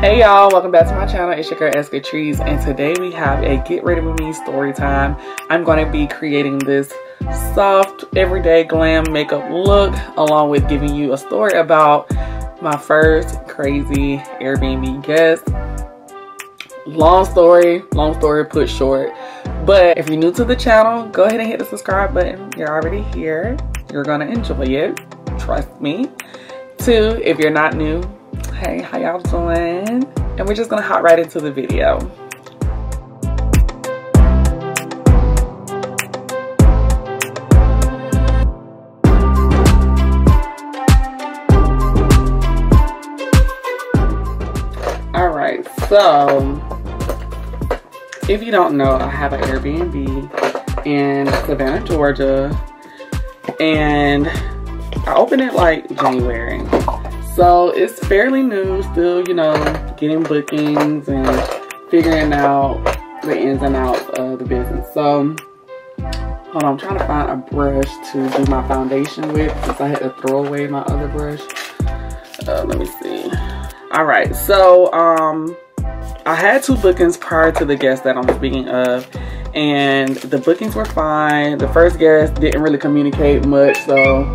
Hey y'all, welcome back to my channel. It's your girl Eskatrice, and today we have a get ready with me story time. I'm going to be creating this soft everyday glam makeup look along with giving you a story about my first crazy Airbnb guest. Long story put short, but if you're new to the channel, go ahead and hit the subscribe button. You're already here, you're gonna enjoy it, trust me. 2, if you're not new, hey, how y'all doing? And we're just gonna hop right into the video. Alright, so if you don't know, I have an Airbnb in Savannah, Georgia, and I opened it like January. So it's fairly new, still, you know, getting bookings and figuring out the ins and outs of the business. So, hold on, I'm trying to find a brush to do my foundation with since I had to throw away my other brush. Let me see. All right, so I had 2 bookings prior to the guest that I'm speaking of, and the bookings were fine. The first guest didn't really communicate much, so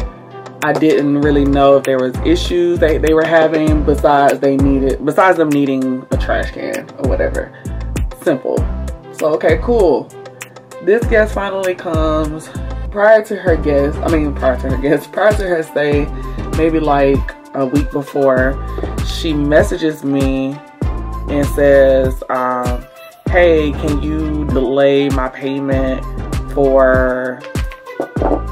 I didn't really know if there was issues that they were having besides them needing a trash can or whatever. Simple. So okay, cool. This guest finally comes. Prior to her stay, maybe like a week before, she messages me and says, hey, can you delay my payment for,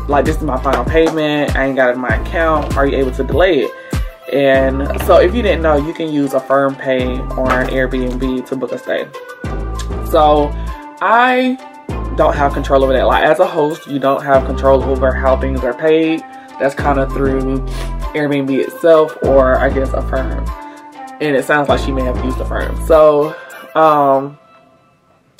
like, this is my final payment, I ain't got it in my account, are you able to delay it? And so if you didn't know, you can use Affirm Pay on Airbnb to book a stay. So I don't have control over that. Like, as a host, you don't have control over how things are paid. That's kind of through Airbnb itself, or I guess Affirm. And it sounds like she may have used Affirm. So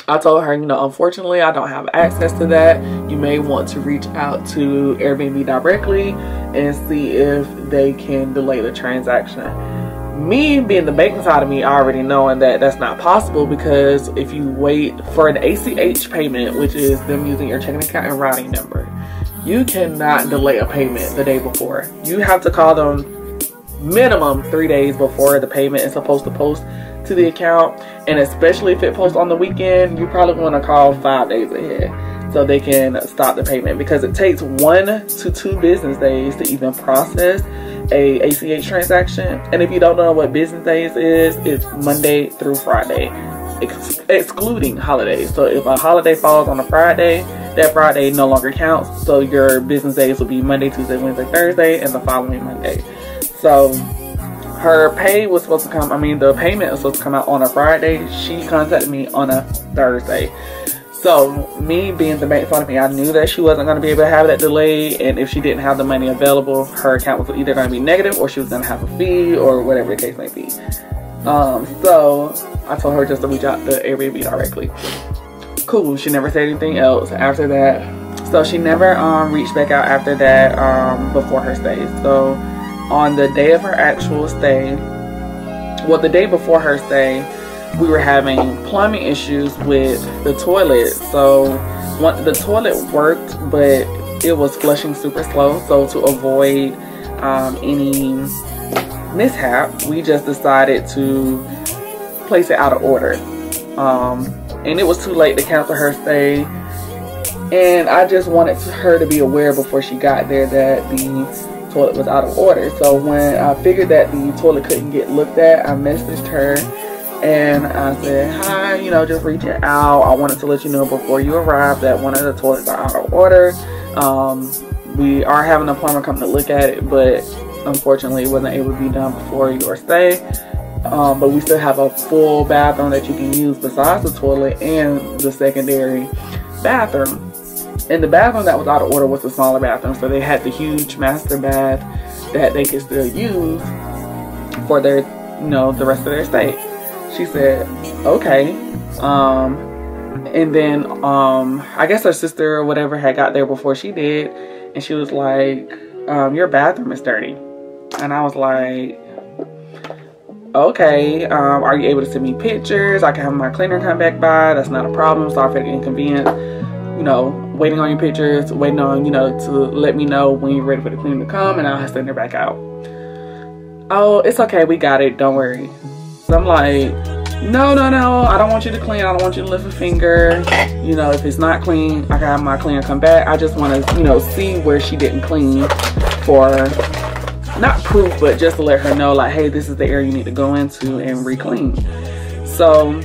I told her, you know, unfortunately, I don't have access to that. You may want to reach out to Airbnb directly and see if they can delay the transaction. Me being the banking side of me, already knowing that that's not possible, because if you wait for an ACH payment, which is them using your checking account and routing number, you cannot delay a payment the day before. You have to call them minimum 3 days before the payment is supposed to post to the account, and especially if it posts on the weekend, you probably want to call 5 days ahead so they can stop the payment, because it takes 1 to 2 business days to even process a ACH transaction. And if you don't know what business days is, it's Monday through Friday, excluding holidays. So if a holiday falls on a Friday, that Friday no longer counts. So your business days will be Monday, Tuesday, Wednesday, Thursday, and the following Monday. So her pay was supposed to come, the payment was supposed to come out on a Friday. She contacted me on a Thursday. So me being the bank side of me, I knew that she wasn't going to be able to have that delay. And if she didn't have the money available, her account was either going to be negative or she was going to have a fee or whatever the case may be. So I told her just to reach out to Airbnb directly. Cool. She never said anything else after that. So she never reached back out after that before her stay. So on the day of her actual stay, well, the day before her stay, we were having plumbing issues with the toilet. So the toilet worked, but it was flushing super slow. So to avoid any mishap, we just decided to place it out of order. And it was too late to cancel her stay. And I just wanted her to be aware before she got there that the toilet was out of order. So when I figured that the toilet couldn't get looked at, I messaged her and I said, hi, you know, just reaching out. I wanted to let you know before you arrived that one of the toilets are out of order. We are having a plumber come to look at it, but unfortunately it wasn't able to be done before your stay. But we still have a full bathroom that you can use besides the toilet and the secondary bathroom. And the bathroom that was out of order was the smaller bathroom, so they had the huge master bath that they could still use for their, you know, the rest of their stay. She said, okay. And then I guess her sister or whatever had got there before she did, and she was like, your bathroom is dirty. And I was like, okay, are you able to send me pictures? I can have my cleaner come back by. That's not a problem. Sorry for the inconvenience. You know, waiting on your pictures, waiting on, you know, to let me know when you're ready for the cleaner to come, and I'll send her back out. Oh, it's okay, we got it, don't worry. So I'm like, no, I don't want you to clean. I don't want you to lift a finger. You know, if it's not clean, I can have my cleaner come back. I just want to, you know, see where she didn't clean for, not proof, but just to let her know, like, hey, this is the area you need to go into and re-clean. So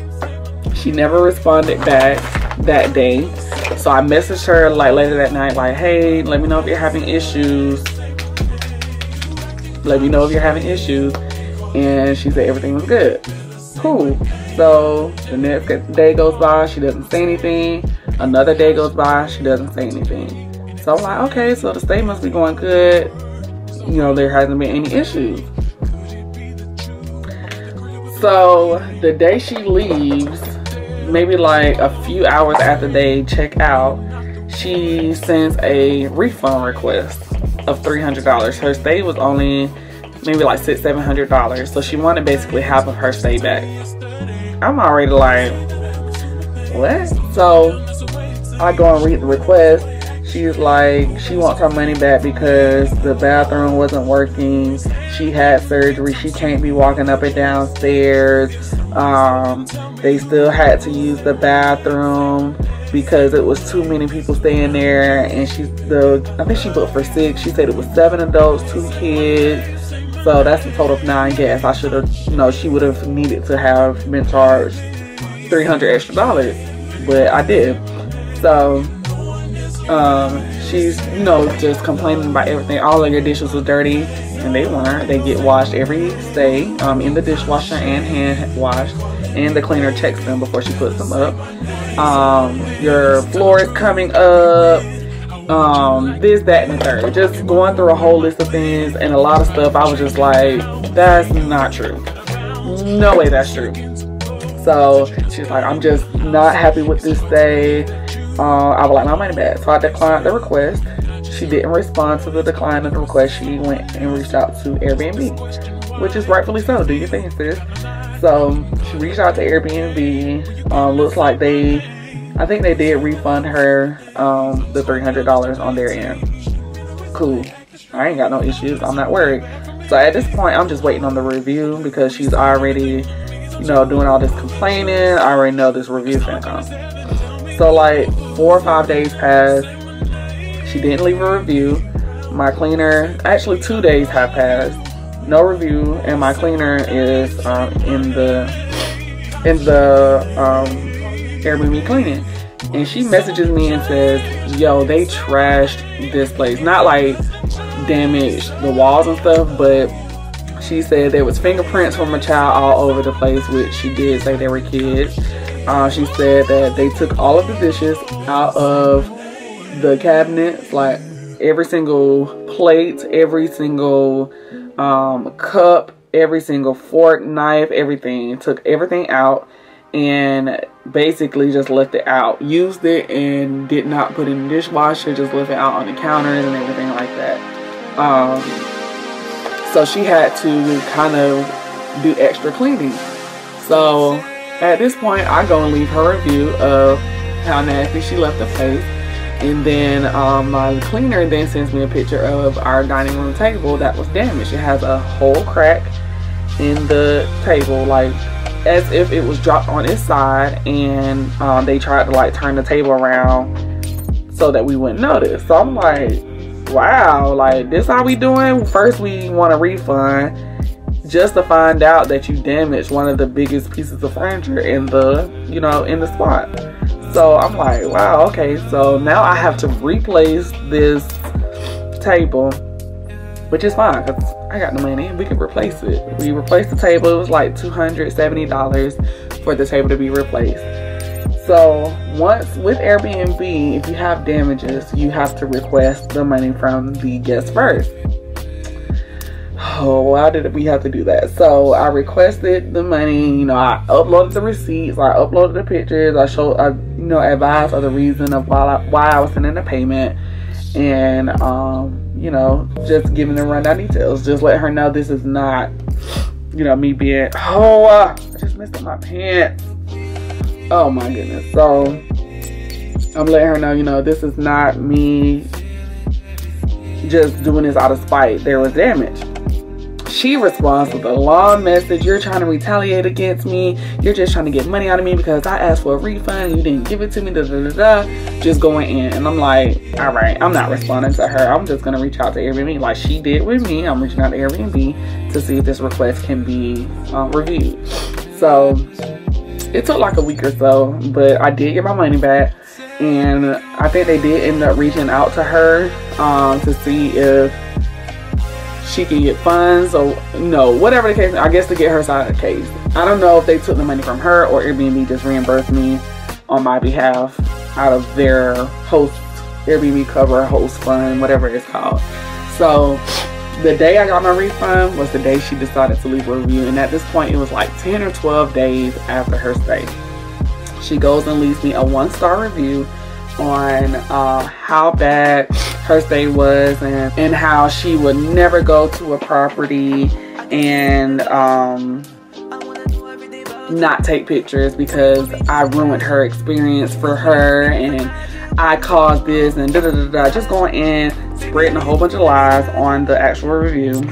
she never responded back that day. So I messaged her like later that night, like, hey, let me know if you're having issues. Let me know if you're having issues. And she said everything was good. Cool. So the next day goes by, she doesn't say anything. Another day goes by, she doesn't say anything. So I'm like, okay, so the stay must be going good. You know, there hasn't been any issues. So the day she leaves, maybe like a few hours after they check out, she sends a refund request of $300. Her stay was only maybe like $600-700, so she wanted basically half of her stay back. I'm already like, what? So I go and read the request. She's like, she wants her money back because the bathroom wasn't working. She had surgery. She can't be walking up and down stairs. They still had to use the bathroom because it was too many people staying there. And I think she booked for 6. She said it was 7 adults, 2 kids. So that's a total of 9 guests. I should have, you know, she would have needed to have been charged $300 extra, but I did. So she's, you know, just complaining about everything. All of your dishes was dirty, and they weren't. They get washed every stay in the dishwasher and hand washed, and the cleaner checks them before she puts them up. Your floor is coming up. This, that, and the third. Just going through a whole list of things, and a lot of stuff I was just like, that's not true. No way that's true. So she's like, I'm just not happy with this stay. I would like my money back. So I declined the request. She didn't respond to the decline of the request. She went and reached out to Airbnb, which is rightfully so. Do your thing, sis. So she reached out to Airbnb. Looks like I think they did refund her the $300 on their end. Cool. I ain't got no issues. I'm not worried. So at this point, I'm just waiting on the review because she's already, you know, doing all this complaining. I already know this review finna come. So like 4 or 5 days passed. She didn't leave a review. My cleaner, actually 2 days have passed. No review, and my cleaner is in the Airbnb cleaning, and she messages me and says, yo, they trashed this place. Not like damaged the walls and stuff, but she said there was fingerprints from a child all over the place, which she did say they were kids. She said that they took all of the dishes out of the cabinets, like every single plate, every single cup, every single fork, knife, everything. Took everything out and basically just left it out. Used it and did not put it in the dishwasher, just left it out on the counters and everything like that. So she had to kind of do extra cleaning. So at this point, I go and leave her review of how nasty she left the place. And then my cleaner then sends me a picture of our dining room table that was damaged. It has a whole crack in the table, like as if it was dropped on its side, and they tried to like turn the table around so that we wouldn't notice. So I'm like, wow, like this how we doing? First we want a refund just to find out that you damaged one of the biggest pieces of furniture in the, you know, in the spot. So I'm like, wow, okay, so now I have to replace this table, which is fine because I got the money. We could replace it. We replaced the table. It was like $270 for the table to be replaced. So once with Airbnb, if you have damages, you have to request the money from the guest first. Oh, why did we have to do that? So I requested the money, you know, I uploaded the receipts, I uploaded the pictures, I you know, advised of the reason of why I was sending the payment, and you know, just giving the rundown details, just let her know this is not you know, me being, I just messed up my pants. Oh my goodness. So I'm letting her know, you know, this is not me just doing this out of spite. There was damage. She responds with a long message. You're trying to retaliate against me. You're just trying to get money out of me because I asked for a refund and you didn't give it to me. Da, da, da, da. Just going in. And I'm like, all right, I'm not responding to her. I'm just going to reach out to Airbnb like she did with me. I'm reaching out to Airbnb to see if this request can be reviewed. So it took like a week or so, but I did get my money back. And I think they did end up reaching out to her to see if she can get funds or, you know, whatever the case, I guess to get her side of the case. I don't know if they took the money from her or Airbnb just reimbursed me on my behalf out of their host, Airbnb cover host fund, whatever it's called. So the day I got my refund was the day she decided to leave a review. And at this point, it was like 10 or 12 days after her stay. She goes and leaves me a 1-star review on how bad her stay was and how she would never go to a property and not take pictures because I ruined her experience for her and I caused this and da da da da. Just going in, spreading a whole bunch of lies on the actual review.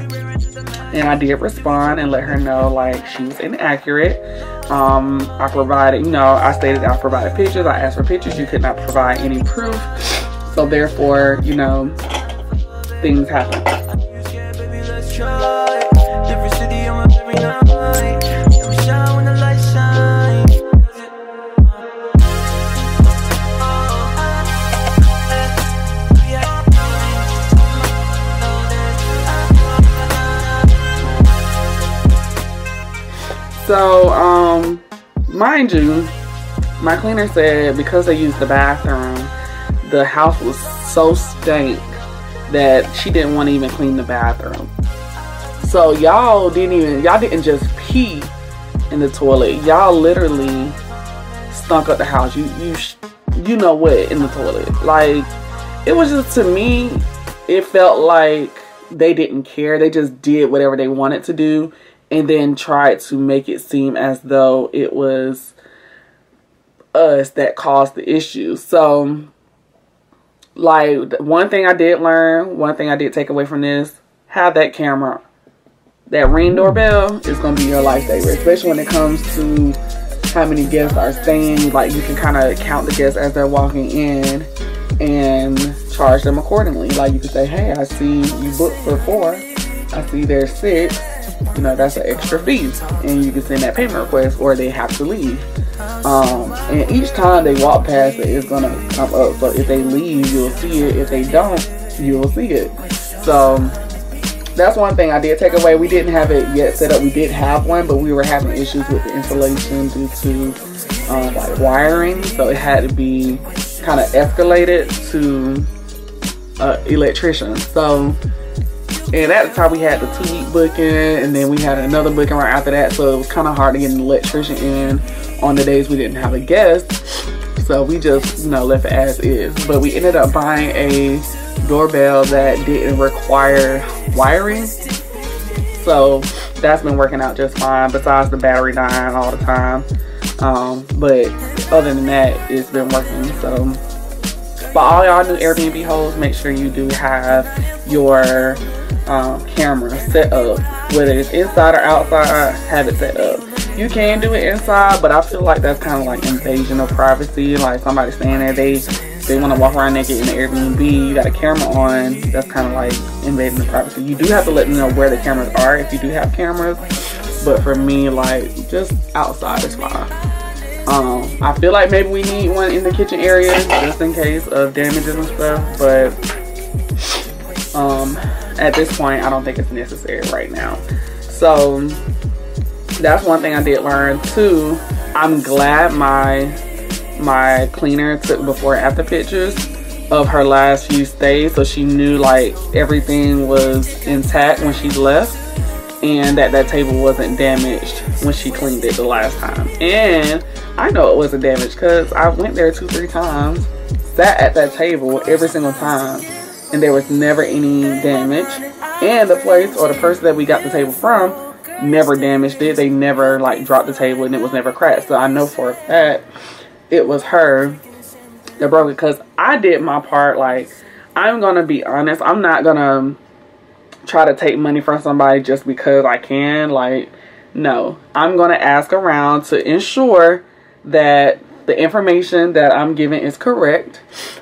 And I did respond and let her know like she was inaccurate. I provided, you know, I stated that I provided pictures. I asked for pictures. You could not provide any proof. So therefore, you know, things happen. So, mind you, my cleaner said because they used the bathroom, the house was so stank that she didn't want to even clean the bathroom. So y'all didn't just pee in the toilet. Y'all literally stunk up the house. You know what, in the toilet. Like, it was just, to me, it felt like they didn't care. They just did whatever they wanted to do and then tried to make it seem as though it was us that caused the issue. So, like, one thing I did learn, one thing I did take away from this, have that camera. That Ring doorbell is going to be your lifesaver, especially when it comes to how many guests are staying. Like, you can kind of count the guests as they're walking in and charge them accordingly. Like, you can say, hey, I see you booked for 4. I see there's 6. You know, that's an extra fee. And you can send that payment request or they have to leave. And each time they walk past it, it's going to come up. So if they leave, you'll see it. If they don't, you'll see it. So that's one thing I did take away. We didn't have it yet set up. We did have one, but we were having issues with the installation due to like wiring. So it had to be kind of escalated to electrician. So, and at the time we had the 2-week booking, and then we had another booking right after that. So it was kind of hard to get an electrician in on the days we didn't have a guest. So we just, you know, left it as is. But we ended up buying a doorbell that didn't require wiring. So that's been working out just fine, besides the battery dying all the time. But other than that, it's been working. So for all y'all new Airbnb hosts, make sure you do have your camera set up. Whether it's inside or outside, have it set up. You can do it inside, but I feel like that's kind of like invasion of privacy. Like somebody staying there, they want to walk around naked in the Airbnb, you got a camera on, that's kind of like invading the privacy. You do have to let them know where the cameras are if you do have cameras, but for me, like, just outside is fine. I feel like maybe we need one in the kitchen area just in case of damages and stuff, but at this point I don't think it's necessary right now. So that's one thing I did learn too. I'm glad my cleaner took before and after pictures of her last few stays, so she knew like everything was intact when she left and that table wasn't damaged when she cleaned it the last time. And I know it wasn't damaged because I went there 2-3 times, sat at that table every single time, and there was never any damage. And the place or the person that we got the table from never damaged it. They never like dropped the table and it was never cracked. So I know for a fact it was her that broke it, because I did my part. Like, I'm gonna be honest, I'm not gonna try to take money from somebody just because I can. Like, no, I'm gonna ask around to ensure that the information that I'm giving is correct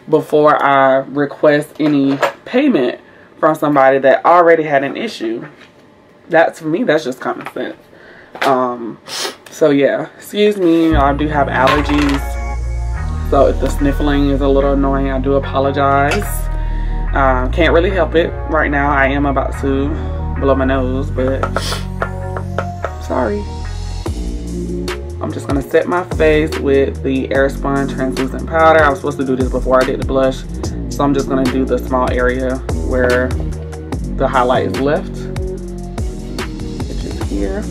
before I request any payment from somebody that already had an issue. That's, for me, that's just common sense. So yeah, excuse me, I do have allergies, so if the sniffling is a little annoying, I do apologize. Can't really help it right now. I am about to blow my nose, but sorry. I'm just gonna set my face with the Airspun translucent powder. I was supposed to do this before I did the blush, so I'm just gonna do the small area where the highlight is left, which is here.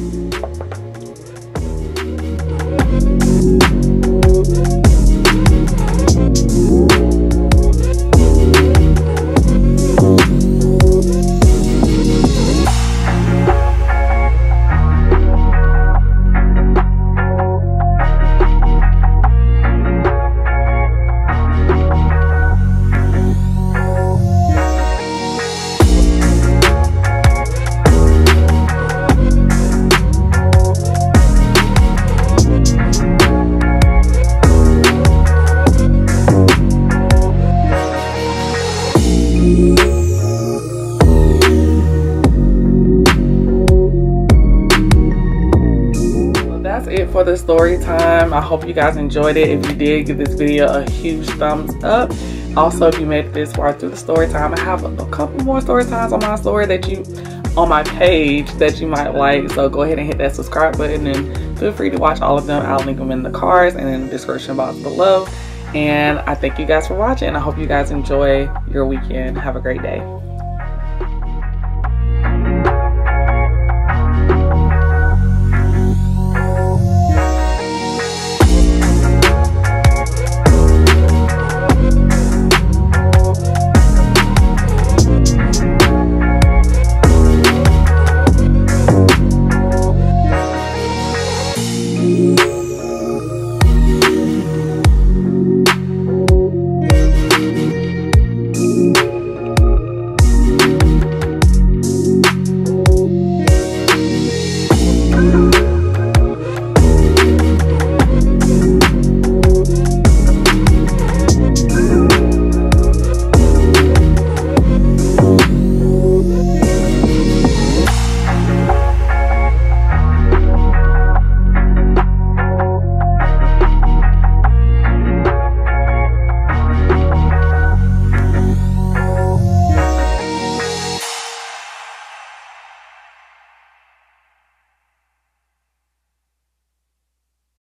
For the story time. I hope you guys enjoyed it. If you did, give this video a huge thumbs up. Also, if you made it this far through the story time, I have a couple more story times on my story that you, on my page, that you might like. So go ahead and hit that subscribe button and feel free to watch all of them. I'll link them in the cards and in the description box below. And I thank you guys for watching. I hope you guys enjoy your weekend. Have a great day.